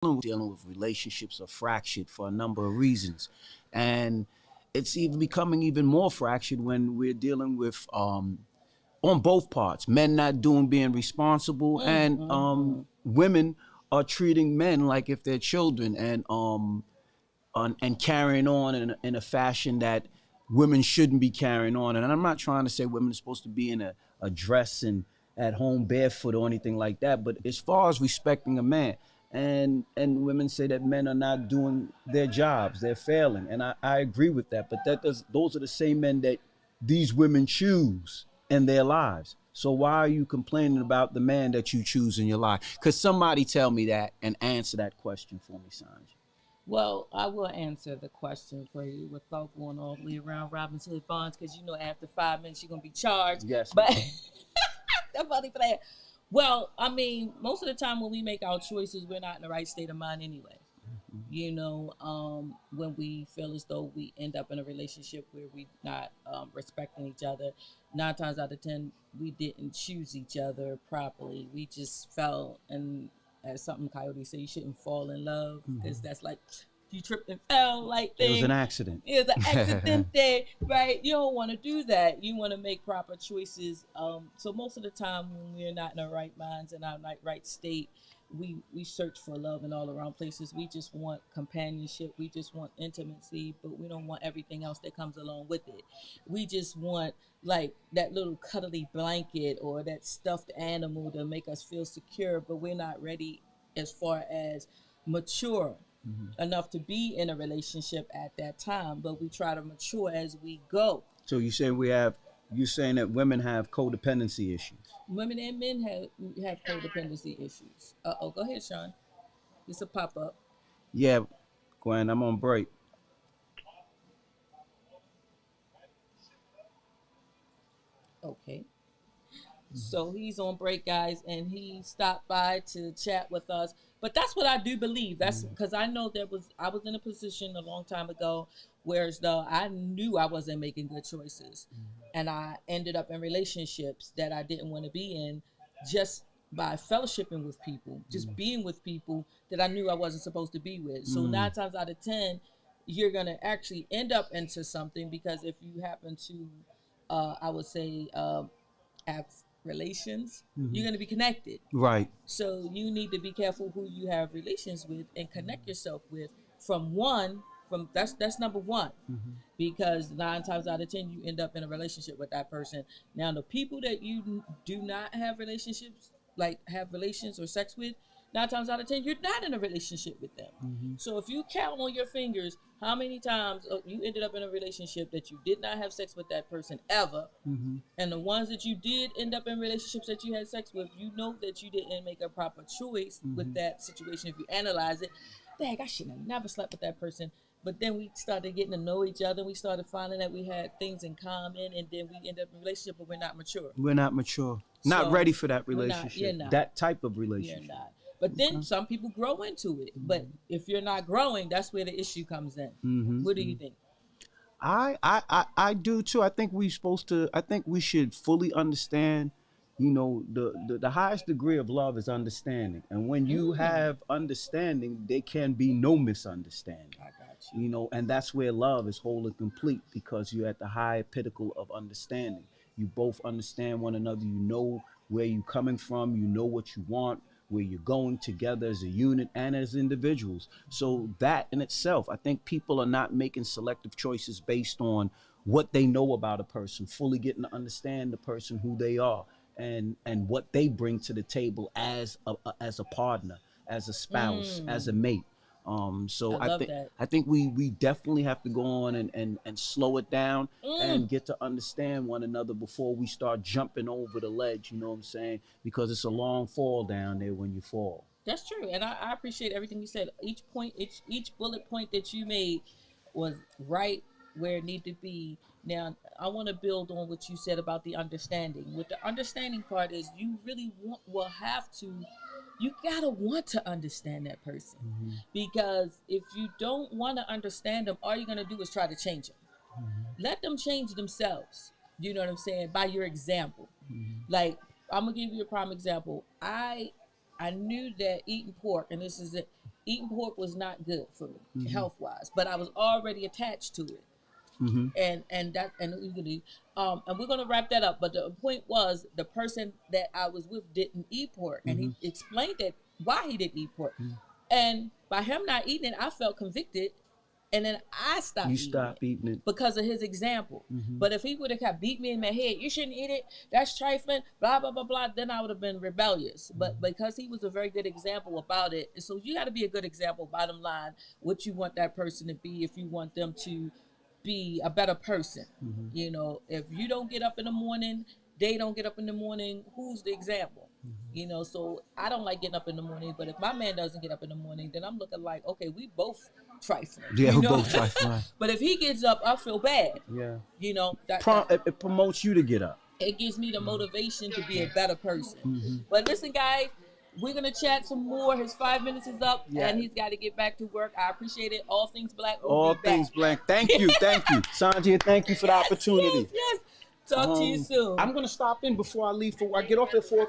dealing with relationships are fractured for a number of reasons, and it's even becoming even more fractured when we're dealing with on both parts, men not doing being responsible, and women are treating men like if they're children, and carrying on in a fashion that women shouldn't be carrying on. And I'm not trying to say women are supposed to be in a dress and at home barefoot or anything like that, but as far as respecting a man, and women say that men are not doing their jobs, they're failing, and I agree with that. But those are the same men that these women choose in their lives. So why are you complaining about the man that you choose in your life? Because somebody tell me that and answer that question for me, Sanj. Well, I will answer the question for you without going all the way around Robin's Hood Bonds because you know after 5 minutes you're gonna be charged. Yes, But ma'am. that's funny for that. Well, I mean, most of the time when we make our choices, we're not in the right state of mind anyway. When we feel as though we end up in a relationship where we not respecting each other, 9 times out of 10 we didn't choose each other properly. We just fell, and as something Coyote said, you shouldn't fall in love because that's like you tripped and fell like It was an thing. accident. It was an accident there, right? You don't want to do that. You want to make proper choices. So most of the time when we're not in our right minds and our right state, we search for love in all around places. We just want companionship. We just want intimacy, but we don't want everything else that comes along with it. We just want like that little cuddly blanket or that stuffed animal to make us feel secure, but we're not ready as far as mature enough to be in a relationship at that time, but we try to mature as we go. So you saying that women have codependency issues. Women and men have codependency issues. Go ahead, Sean. It's a pop up. Yeah, Gwen, I'm on break. Okay. So he's on break, guys, and he stopped by to chat with us. But that's what I do believe. That's because I know I was in a position a long time ago where as though I knew I wasn't making good choices, and I ended up in relationships that I didn't want to be in, just by fellowshipping with people, just being with people that I knew I wasn't supposed to be with. So 9 times out of 10, you're gonna actually end up into something because if you happen to, I would say, have relations, you're going to be connected. Right. So you need to be careful who you have relations with and connect yourself with from one from that's number one, because 9 times out of 10 you end up in a relationship with that person. Now the people that you do not have relationships, like have relations or sex with, 9 times out of 10 you're not in a relationship with them. So if you count on your fingers how many times you ended up in a relationship that you did not have sex with that person ever, and the ones that you did end up in relationships that you had sex with, you know that you didn't make a proper choice with that situation. If you analyze it, dang, I should have never slept with that person. But then we started getting to know each other. We started finding that we had things in common, and then we end up in a relationship, but we're not mature. We're not mature. Not So ready for that we're not. You're relationship. not. That type of You're relationship. not. But then some people grow into it. But if you're not growing, that's where the issue comes in. What do you think? I do too. I think we supposed to. I think we should fully understand. The highest degree of love is understanding, and when you have understanding, there can be no misunderstanding. I got you. And that's where love is whole and complete because you're at the high pinnacle of understanding. You both understand one another. You know where you're coming from. You know what you want, where you're going together as a unit and as individuals. So that in itself, I think people are not making selective choices based on what they know about a person, fully getting to understand the person, who they are, and what they bring to the table as a partner, as a spouse, as a mate. I So I love think that. I think we definitely have to go on and slow it down Mm. and get to understand one another before we start jumping over the ledge. You know what I'm saying? Because it's a long fall down there when you fall. That's true, and I appreciate everything you said. Each point, each bullet point that you made was right where it needed to be. Now, I want to build on what you said about the understanding. What the understanding part is, you really will have to. You gotta want to understand that person, because if you don't want to understand them, all you're gonna do is try to change them. Let them change themselves. You know what I'm saying? By your example. Like, I'm gonna give you a prime example. I knew that eating pork, and this is it. eating pork was not good for me health wise, but I was already attached to it. And we're gonna wrap that up. But the point was, the person that I was with didn't eat pork, and he explained that why he didn't eat pork. And by him not eating it, I felt convicted, and then I stopped. You stopped eating it because of his example. But if he would have kept beat me in my head, you shouldn't eat it, that's trifling, blah blah blah blah, then I would have been rebellious. But because he was a very good example about it, so you got to be a good example. Bottom line, what you want that person to be, if you want them to be a better person. You know, if you don't get up in the morning, they don't get up in the morning, who's the example? You know, so I don't like getting up in the morning, but if my man doesn't get up in the morning, then I'm looking like, okay, we both trifling. Yeah, you we know? both trifling. But if he gets up, I feel bad. Yeah. You know, it promotes you to get up. It gives me the motivation to be a better person. But listen, guys, we're going to chat some more. His 5 minutes is up, and he's got to get back to work. I appreciate it. All Things Black. All Things Black. Thank you. Sanjay, thank you for the opportunity. Yes. Talk to you soon. I'm going to stop in before I leave. I get off at 4.